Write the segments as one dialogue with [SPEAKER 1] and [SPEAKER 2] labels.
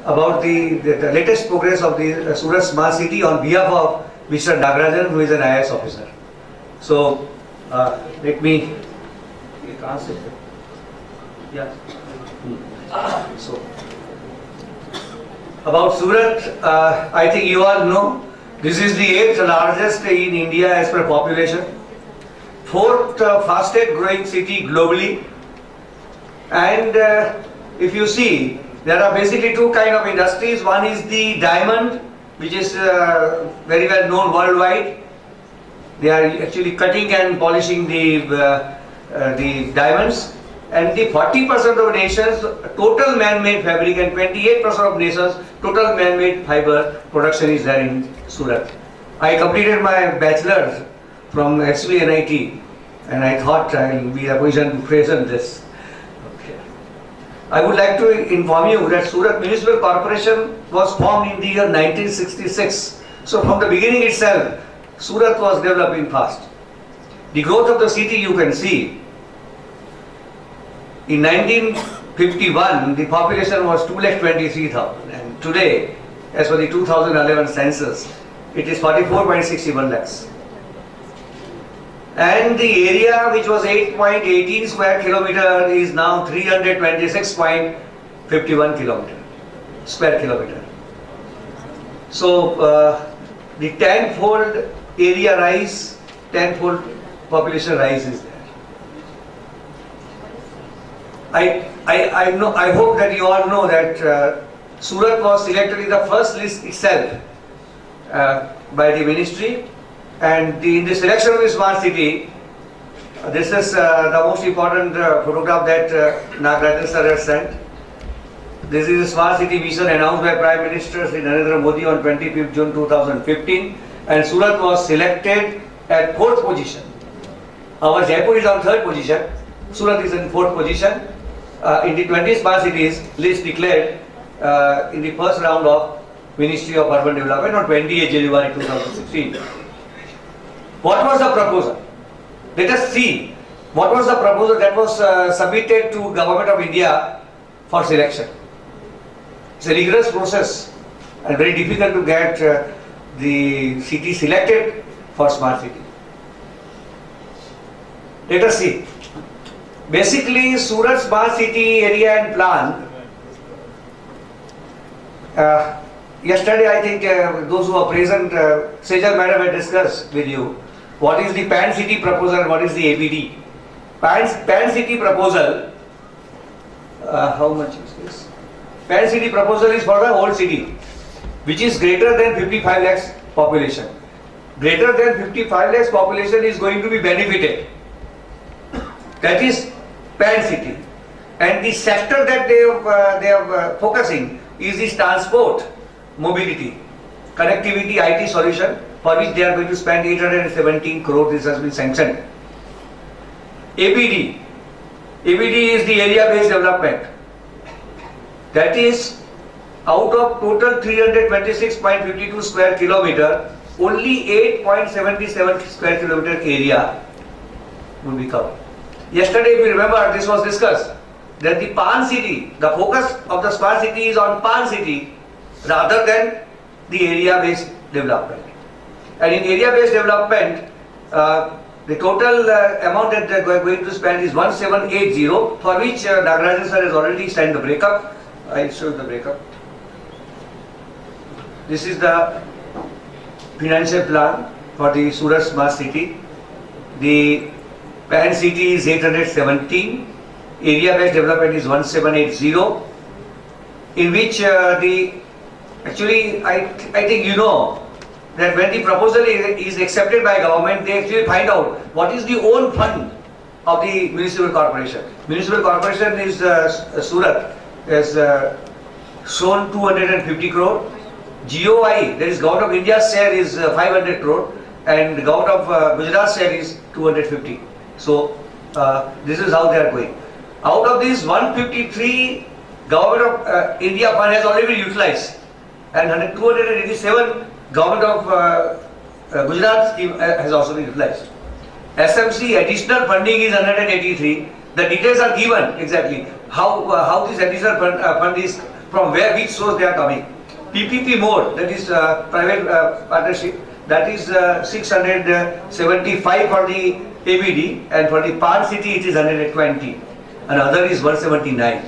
[SPEAKER 1] about the latest progress of the Surat Smart City on behalf of Mr. Nagarajan, who is an IAS officer. So, let me. Yeah. So, about Surat, I think you all know, this is the 8th largest in India as per population, 4th fastest growing city globally, and if you see, there are basically two kind of industries. One is the diamond, which is very well known worldwide. They are actually cutting and polishing the diamonds. And the 40% of nations total man-made fabric and 28% of nations total man-made fiber production is there in Surat. I completed my bachelor's from actually NIT, and I thought I will be in a position to present this. Okay. I would like to inform you that Surat Municipal Corporation was formed in the year 1966. So from the beginning itself, Surat was developing fast. The growth of the city you can see. In 1951, the population was 2,23,000, and today, as per the 2011 census, it is 44.61 lakhs. And the area, which was 8.18 square kilometer, is now 326.51 square kilometer. So, the tenfold area rise, tenfold population rise is there. I hope that you all know that Surat was selected in the first list itself by the ministry, and in the selection of the smart city, this is the most important photograph that Nagarajan sir has sent. This is a smart city vision announced by Prime Minister Shri Narendra Modi on 25th June 2015, and Surat was selected at 4th position. Our Jaipur is on 3rd position. Surat is in 4th position. In the 20 smart cities list declared in the first round of Ministry of Urban Development on 28 January 2016. What was the proposal? Let us see what was the proposal that was submitted to Government of India for selection. It's a rigorous process and very difficult to get the city selected for smart city. Let us see. Basically, Surat Smart City area and plan. Yesterday, I think those who are present, Sejal Madam had discussed with you what is the Pan City proposal and what is the ABD. Pan City proposal, how much is this? Pan City proposal is for the whole city, which is greater than 55 lakhs population. Greater than 55 lakhs population is going to be benefited. That is Pan City, and the sector that they are focusing is this transport, mobility, connectivity, IT solution, for which they are going to spend 817 crore. This has been sanctioned. ABD is the area-based development. That is, out of total 326.52 square kilometer, only 8.77 square kilometer area will be covered. Yesterday, if you remember, this was discussed, that the Pan City, the focus of the smart city is on Pan City rather than the area-based development. And in area-based development, the total amount that they are going to spend is 1780, for which Nagarajan sir has already sent the breakup. I'll show you the breakup. This is the financial plan for the Surat Smart City. The Pan City is 817, area-based development is 1780, in which actually I think you know that when the proposal is accepted by government, they actually find out what is the own fund of the municipal corporation. Municipal corporation is Surat has shown 250 crore. GOI, that is Government of India's share, is 500 crore, and the Government of Gujarat's share is 250. So this is how they are going. Out of this 153, Government of India fund has already been utilized, and 287 Government of Gujarat scheme has also been utilized. SMC additional funding is 183. The details are given exactly how this additional fund is from which source they are coming. PPP mode, that is private partnership, that is 675 for the ABD, and for the PAN city it is 120, and other is 179.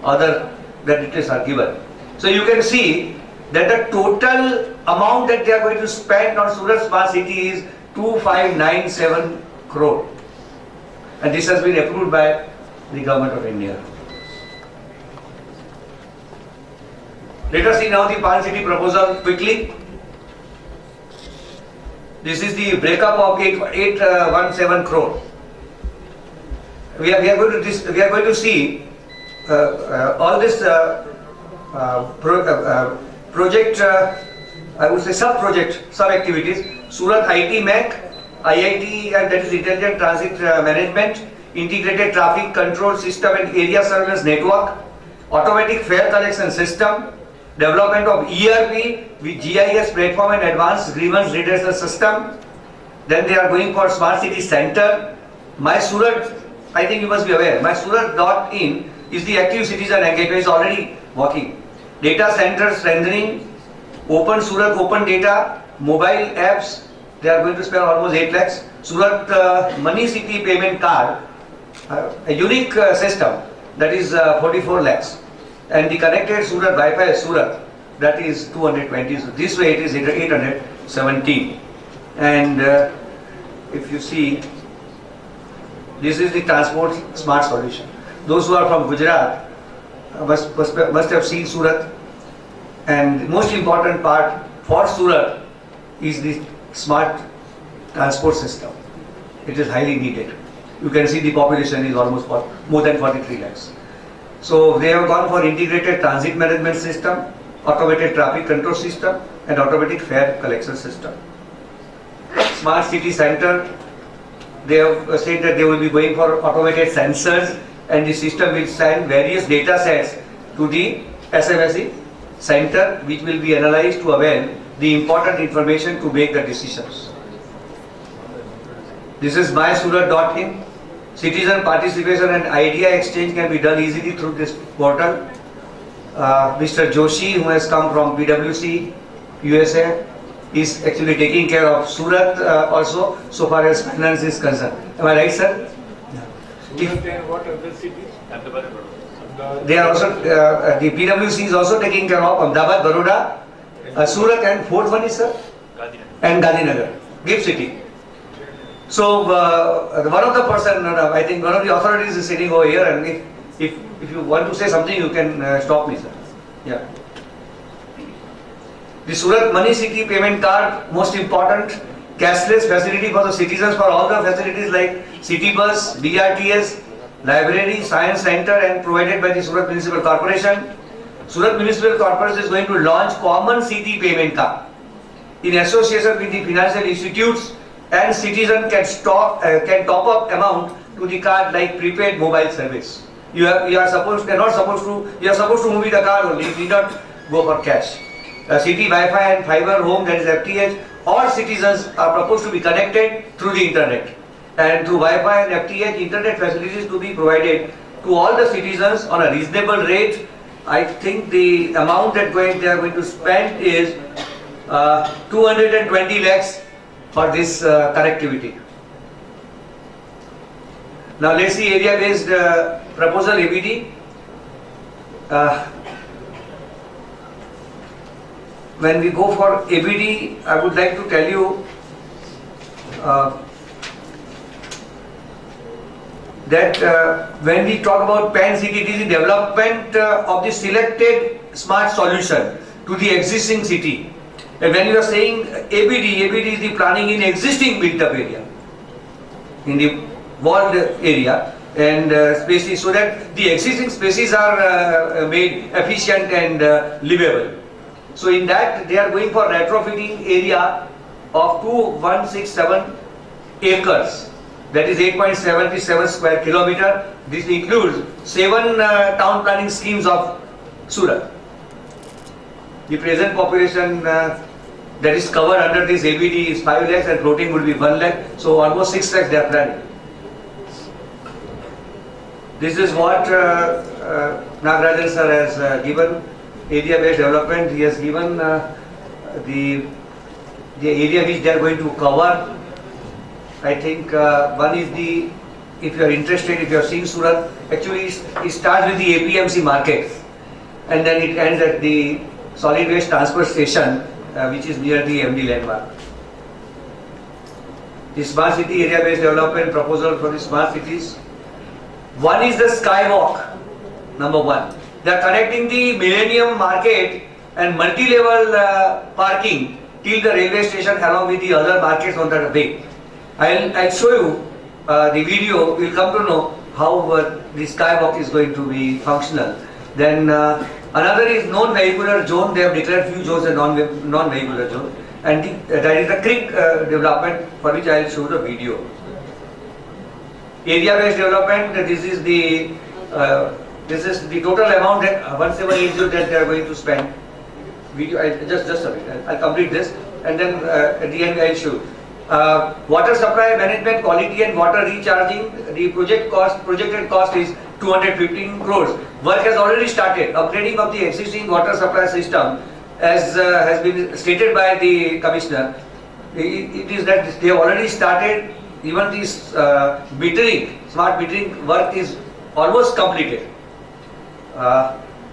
[SPEAKER 1] Other, the details are given. So you can see that the total amount that they are going to spend on Surat Smart City is 2597 crore, and this has been approved by the Government of India. Let us see now the PAN city proposal quickly. This is the breakup of 817 crore. We are going to see all this project, I would say sub-project, sub-activities. Surat IT MEC, IIT, and that is Intelligent Transit Management, Integrated Traffic Control System and Area Surveillance Network, Automatic Fare Collection System, development of ERP with GIS platform and advanced grievance redressal system. Then they are going for Smart City Center. My Surat, I think you must be aware, mysurat.in is the active citizen engagement, is already working. Data center strengthening, Open Surat, Open Data, mobile apps, they are going to spend almost 8 lakhs. Surat Money City Payment Card, a unique system, that is 44 lakhs. And the connected Surat Wi-Fi Surat, that is 220. So this way it is 817. And if you see, this is the transport smart solution. Those who are from Gujarat must have seen Surat. And the most important part for Surat is the smart transport system. It is highly needed. You can see the population is almost more than 43 lakhs. So they have gone for integrated transit management system, automated traffic control system, and automatic fare collection system. Smart City Center, they have said that they will be going for automated sensors, and the system will send various data sets to the SMSE center, which will be analyzed to avail the important information to make the decisions. This is mysurat.in. Citizen participation and idea exchange can be done easily through this portal. Mr. Joshi, who has come from PwC USA, is actually taking care of Surat also, so far as finance is concerned. Am I right, sir?
[SPEAKER 2] Surat and what other cities?
[SPEAKER 1] They are also, the PwC is also taking care of Ahmedabad, Baroda, Surat, and fourth one is, sir? And Gandhinagar, GIFT City. So one of the person, I think one of the authorities is sitting over here, and if you want to say something, you can stop me, sir. Yeah. The Surat Money City Payment Card, most important, cashless facility for the citizens for all the facilities like City Bus, BRTS, Library, Science Center, and provided by the Surat Municipal Corporation. Surat Municipal Corporation is going to launch Common City Payment Card in association with the financial institutes, and citizen can top up amount to the card like prepaid mobile service. You are supposed to move the card only. You need not go for cash. City Wi-Fi and fiber home, that is FTH, all citizens are proposed to be connected through the internet, and through Wi-Fi and FTH internet facilities to be provided to all the citizens on a reasonable rate. I think the amount that they are going to spend is 220 lakhs for this connectivity. Now let's see area-based proposal ABD. When we go for ABD, I would like to tell you that when we talk about PAN city, it is the development of the selected smart solution to the existing city. And when you are saying ABD is the planning in existing built-up area, in the walled area and spaces, so that the existing spaces are made efficient and livable. So in that they are going for retrofitting area of 2167 acres, that is 8.77 square kilometer. This includes 7 town planning schemes of Surat. The present population that is covered under this ABD is 5 lakhs and floating would be 1 lakh, so almost 6 lakhs they are planning. This is what Nagarajan sir has given. area-based development, he has given the area which they are going to cover. I think one is the, if you are interested, if you are seeing Surat, actually it starts with the APMC market and then it ends at the solid waste transfer station, which is near the MD landmark. The smart city area-based development proposal for the smart cities. One is the skywalk, number one. They are connecting the Millennium Market and multi-level parking till the railway station along with the other markets on that way. I'll show you the video. You'll come to know how the skywalk is going to be functional. Then another is non-vehicular zone. They have declared few zones as non-vehicular zone. And that is the creek development, for which I will show the video. Area-based development. This is the total amount that 1780 that they are going to spend. Video. Just a minute. I'll complete this, and then at the end I'll show. Water supply management, quality and water recharging. The projected cost is 215 crores. Work has already started. Upgrading of the existing water supply system, as has been stated by the commissioner, it is that they have already started. Even this smart metering work is almost completed.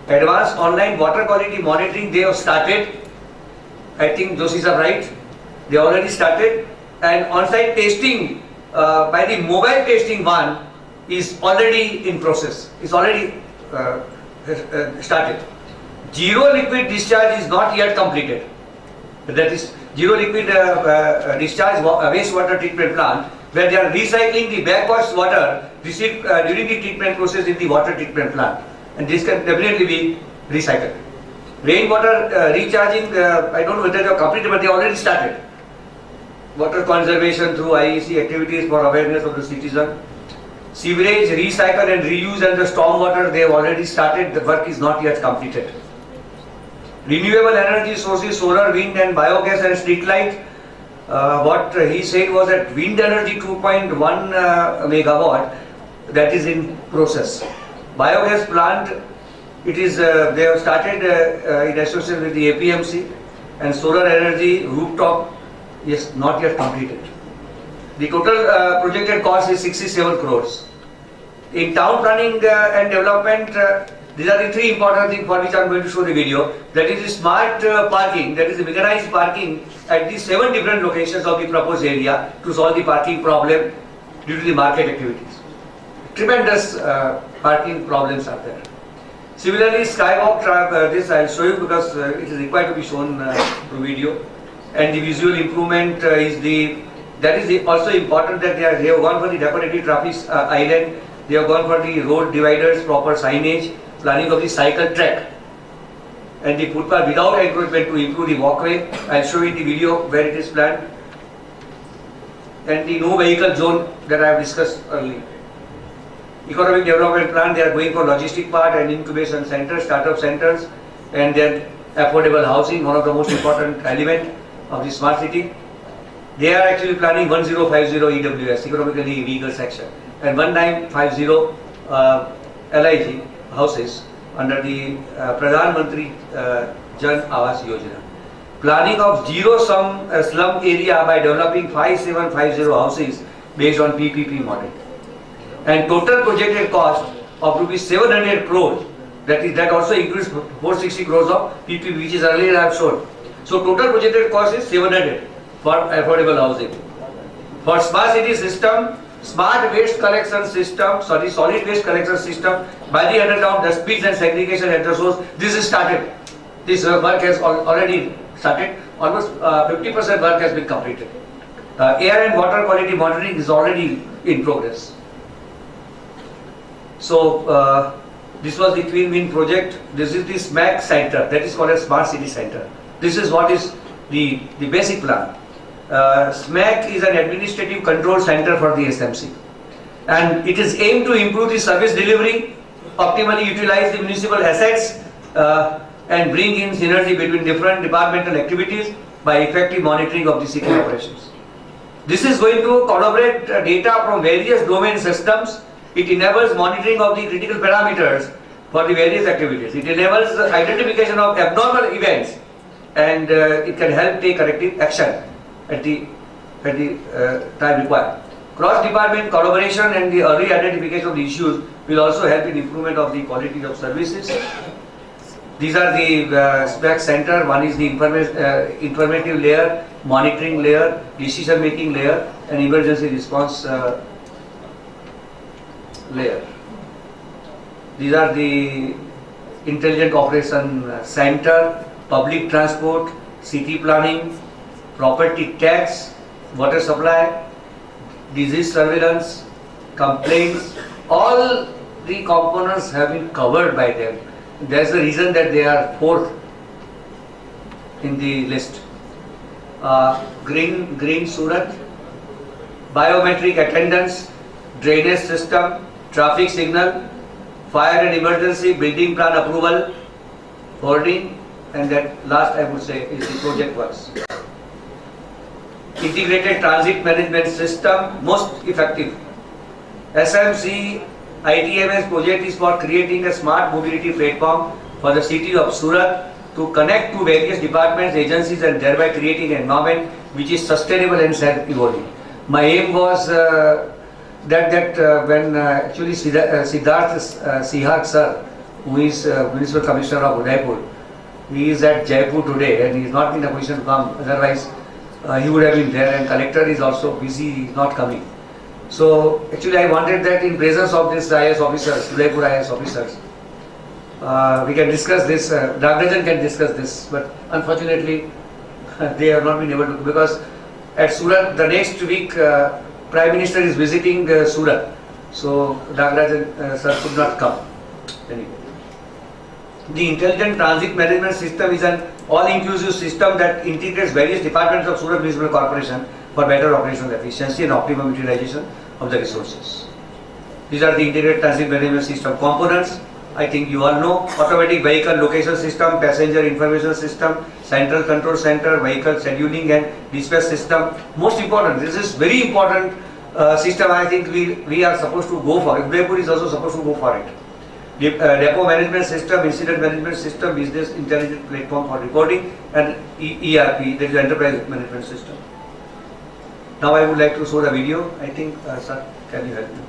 [SPEAKER 1] Advanced online water quality monitoring, they have started. I think Joshi are right. They already started. And on-site testing by the mobile testing one is already in process. It's already started. Zero liquid discharge is not yet completed. That is zero liquid discharge wastewater treatment plant, where they are recycling the backwash water received during the treatment process in the water treatment plant, and this can definitely be recycled. Rainwater recharging, I don't know whether they are completed, but they already started. Water conservation through IEC activities for awareness of the citizen. Sewerage, recycle and reuse, and the stormwater, they have already started. The work is not yet completed. Renewable energy sources, solar, wind and biogas and street light. What he said was that wind energy 2.1 megawatt, that is in process. Biogas plant, it is they have started in association with the APMC, and solar energy rooftop is not yet completed. The total projected cost is 67 crores. In town planning and development, these are the three important things for which I am going to show the video. That is the smart parking, that is the mechanized parking at the 7 different locations of the proposed area to solve the parking problem due to the market activities. Tremendous parking problems are there. Similarly, skywalk, this I will show you because it is required to be shown through video. And the visual improvement that is also important, that they have gone for the decorative traffic island, they have gone for the road dividers, proper signage, planning of the cycle track, and the footpath without encroachment to improve the walkway. I will show you the video where it is planned. And the no vehicle zone that I have discussed earlier. Economic development plan, they are going for logistic part and incubation centers, startup centers, and then affordable housing, one of the most important element of the smart city. They are actually planning 1050 EWS, economically weaker section, and 1950 LIG houses under the Pradhan Mantri Jan Awas Yojana. Planning of zero slum area by developing 5750 houses based on PPP model. And total projected cost of rupees 700 crores. That also includes 460 crores of PPP, which is earlier I have shown. So total projected cost is 700 for affordable housing. For smart city system, smart waste collection system, solid waste collection system by the underground dustbins and segregation at the source. This is started. This work has already started. Almost 50% work has been completed. Air and water quality monitoring is already in progress. So this was the Queen Min project. This is the SMAC center, that is called a Smart City Center. This is what is the basic plan. SMAC is an administrative control center for the SMC, and it is aimed to improve the service delivery, optimally utilize the municipal assets, and bring in synergy between different departmental activities by effective monitoring of the city operations. This is going to collaborate data from various domain systems. It enables monitoring of the critical parameters for the various activities. It enables the identification of abnormal events and it can help take corrective action at the time required. Cross-department collaboration and the early identification of the issues will also help in improvement of the quality of services. These are the SPAC center. One is the informative layer, monitoring layer, decision-making layer, and emergency response layer. These are the intelligent operation center, public transport, city planning, property tax, water supply, disease surveillance, complaints. All the components have been covered by them. That's the reason that they are fourth in the list. Green Surat, biometric attendance, drainage system, traffic signal, fire and emergency, building plan approval, hoarding, and that last I would say is the project works. Integrated transit management system, most effective. SMC ITMS project is for creating a smart mobility platform for the city of Surat to connect to various departments, agencies, and thereby creating an environment which is sustainable and self-evolving. My aim was when actually Siddharth Sihak sir, who is Municipal Commissioner of Udaipur, he is at Jaipur today and he is not in a position to come, otherwise he would have been there, and collector is also busy, he is not coming. So actually I wanted that in presence of these IAS officers, Udaipur IAS officers, we can discuss this, Nagrajan can discuss this, but unfortunately they have not been able to, because at Surat the next week Prime Minister is visiting Surat, so Nagrajan sir could not come. Anyway. The Intelligent Transit Management System is an all-inclusive system that integrates various departments of Surat Municipal Corporation for better operational efficiency and optimum utilization of the resources. These are the Integrated Transit Management System components. I think you all know: automatic vehicle location system, passenger information system, central control center, vehicle scheduling and dispatch system. Most important, this is very important system. I think we are supposed to go for it. Udaipur is also supposed to go for it. Depot management system, incident management system, business intelligence platform for reporting, and ERP, that is enterprise management system. Now I would like to show the video. I think, sir, can you help me?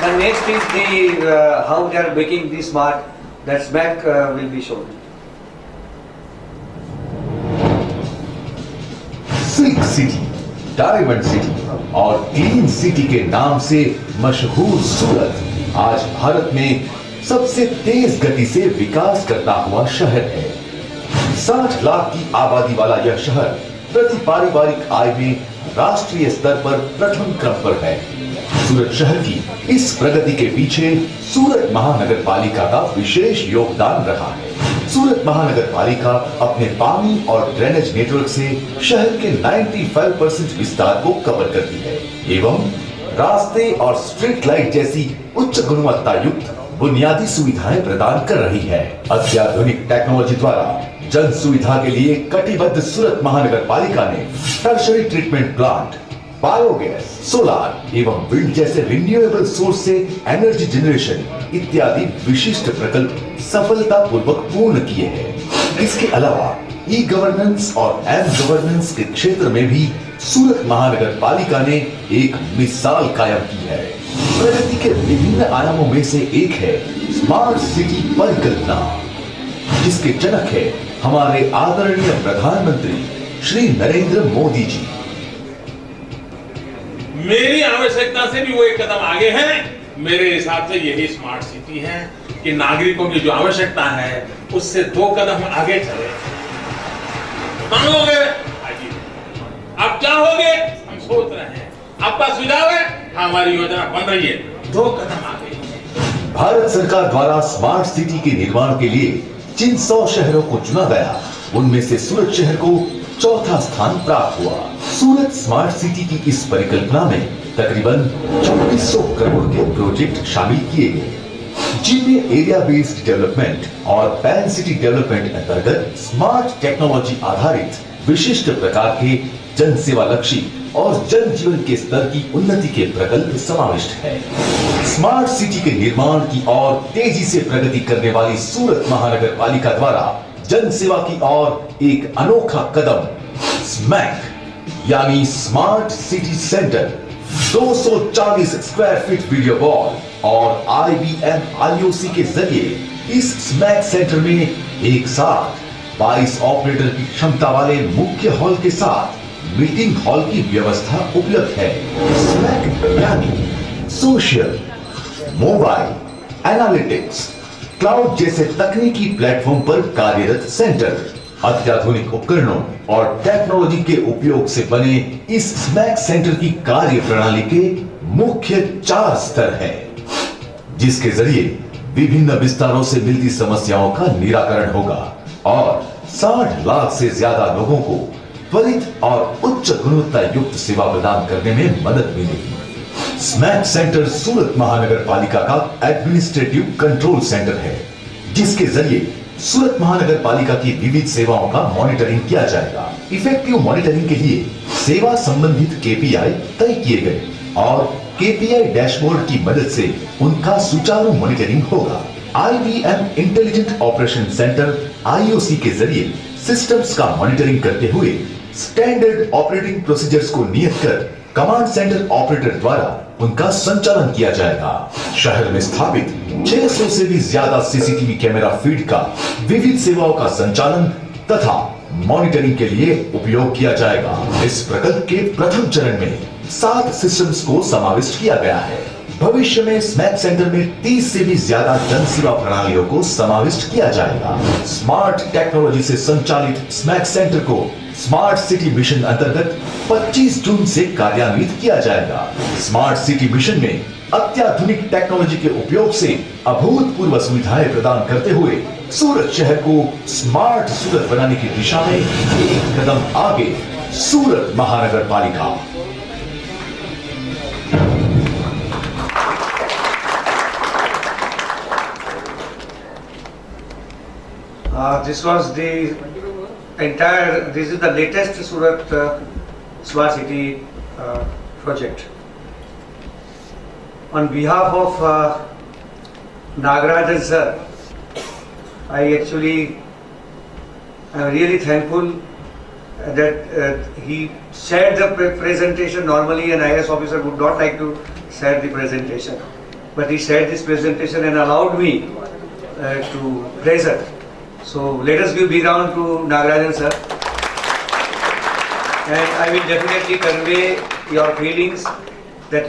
[SPEAKER 1] The next is the how they are making the smart. That SMAC will be shown.
[SPEAKER 3] Silk city, diamond city और clean city के नाम से मशहूर सूरत आज भारत में सबसे तेज गति से विकास करता हुआ शहर है। 60 लाख की आबादी वाला यह शहर प्रति पारिवारिक आय में राष्ट्रीय स्तर पर प्रथम क्रम पर है। सूरत शहर की इस प्रगति के पीछे सूरत महानगर पालिका का विशेष योगदान रहा है। सूरत महानगर पालिका अपने पानी और ड्रेनेज नेटवर्क से शहर के 95% विस्तार को कवर करती है एवं रास्ते और स्ट्रीट लाइट जैसी उच्च गुणवत्ता युक्त बुनियादी सुविधाएं प्रदान कर रही है। अत्याधुनिक टेक्नोलॉजी द्वारा जन सुविधा के लिए कटिबद्ध सूरत महानगर पालिका ने tertiary treatment plant, biogas, solar एवं विंड जैसे रिन्यूएबल सोर्स से एनर्जी जनरेशन इत्यादि विशिष्ट प्रकल्प सफलतापूर्वक पूर्ण किए हैं। इसके अलावा ई गवर्नेंस और एम गवर्नेंस के क्षेत्र में भी सूरत महानगर पालिका ने एक मिसाल कायम की है। प्रगति के विभिन्न आयामों में से एक है स्मार्ट सिटी परिकल्पना, जिसके जनक है हमारे आदरणीय प्रधानमंत्री श्री नरेंद्र मोदी जी।
[SPEAKER 4] मेरी आवश्यकता से भी वो एक कदम आगे है। मेरे हिसाब से यही स्मार्ट सिटी है कि नागरिकों की जो आवश्यकता है उससे 2 कदम आगे चले। मांगोगे हाजिर, आप चाहोगे हम सोच रहे हैं, आपका सुझाव है हमारी योजना बन रही है, 2 कदम आगे।
[SPEAKER 3] भारत सरकार द्वारा स्मार्ट सिटी के निर्माण के लिए जिन 100 शहरों को चुना गया उनमें से सूरत शहर को चौथा स्थान प्राप्त हुआ। सूरत स्मार्ट सिटी की इस परिकल्पना में तकरीबन 2400 करोड़ के प्रोजेक्ट शामिल किए गए, जिनमें एरिया बेस्ड डेवलपमेंट और पैन सिटी डेवलपमेंट अंतर्गत स्मार्ट टेक्नोलॉजी आधारित विशिष्ट प्रकार के जन सेवा लक्षी और जन जीवन के स्तर की उन्नति के प्रकल्प समाविष्ट है। स्मार्ट सिटी के निर्माण की ओर तेजी से प्रगति करने वाली सूरत महानगर पालिका द्वारा जन सेवा की ओर एक अनोखा कदम स्मैक यानी smart city centre 240 square feet video wall और IBM IOC के जरिए इस स्मैक सेंटर में एक साथ 22 ऑपरेटर की क्षमता वाले मुख्य हॉल के साथ मीटिंग हॉल की व्यवस्था उपलब्ध है। स्मैक यानी सोशल, मोबाइल, एनालिटिक्स, क्लाउड जैसे तकनीकी प्लेटफॉर्म पर कार्यरत सेंटर अत्याधुनिक उपकरणों और टेक्नोलॉजी के उपयोग से बने इस स्मैक सेंटर की कार्य प्रणाली के मुख्य 4 स्तर हैं, जिसके जरिए विभिन्न विस्तारों से मिलती समस्याओं का निराकरण होगा और 60 लाख से ज्यादा लोगों को त्वरित और उच्च गुणवत्ता युक्त सेवा प्रदान करने में मदद मिलेगी। स्मैक सेंटर सूरत महानगर पालिका का एडमिनिस्ट्रेटिव कंट्रोल सेंटर है, जिसके जरिए सूरत महानगर पालिका की विविध सेवाओं का मॉनिटरिंग किया जाएगा। इफेक्टिव मॉनिटरिंग के लिए सेवा संबंधित KPI तय किए गए और KPI डैशबोर्ड की मदद से उनका सुचारू मॉनिटरिंग होगा। IBM intelligent operation centre IOC के जरिए सिस्टम्स का मॉनिटरिंग करते हुए स्टैंडर्ड ऑपरेटिंग प्रोसीजर्स को नियत कर कमांड सेंटर ऑपरेटर द्वारा उनका संचालन किया जाएगा। शहर में स्थापित 600 से भी ज्यादा CCTV कैमरा फीड का विविध सेवाओं का संचालन तथा मॉनिटरिंग के लिए उपयोग किया जाएगा। इस प्रकल्प के प्रथम चरण में 7 सिस्टम्स को समाविष्ट किया गया है। भविष्य में स्मैक सेंटर में 30 से भी ज्यादा जन सेवा प्रणालियों को समाविष्ट किया जाएगा। स्मार्ट टेक्नोलॉजी से संचालित स्मैक सेंटर को स्मार्ट सिटी मिशन अंतर्गत 25 जून से कार्यान्वित किया जाएगा। स्मार्ट सिटी मिशन में अत्याधुनिक टेक्नोलॉजी के उपयोग से अभूतपूर्व सुविधाएं प्रदान करते हुए सूरत शहर को स्मार्ट सूरत बनाने की दिशा में एक कदम आगे सूरत महानगर पालिका।
[SPEAKER 1] This was the entire, this is the latest Surat Smart City project. On behalf of Nagarajan sir, I actually am really thankful that he shared the presentation. Normally an IAS officer would not like to share the presentation. but he said this presentation and allowed me to present. So let us give big round to Nagarajan sir. And I will definitely convey your feelings that you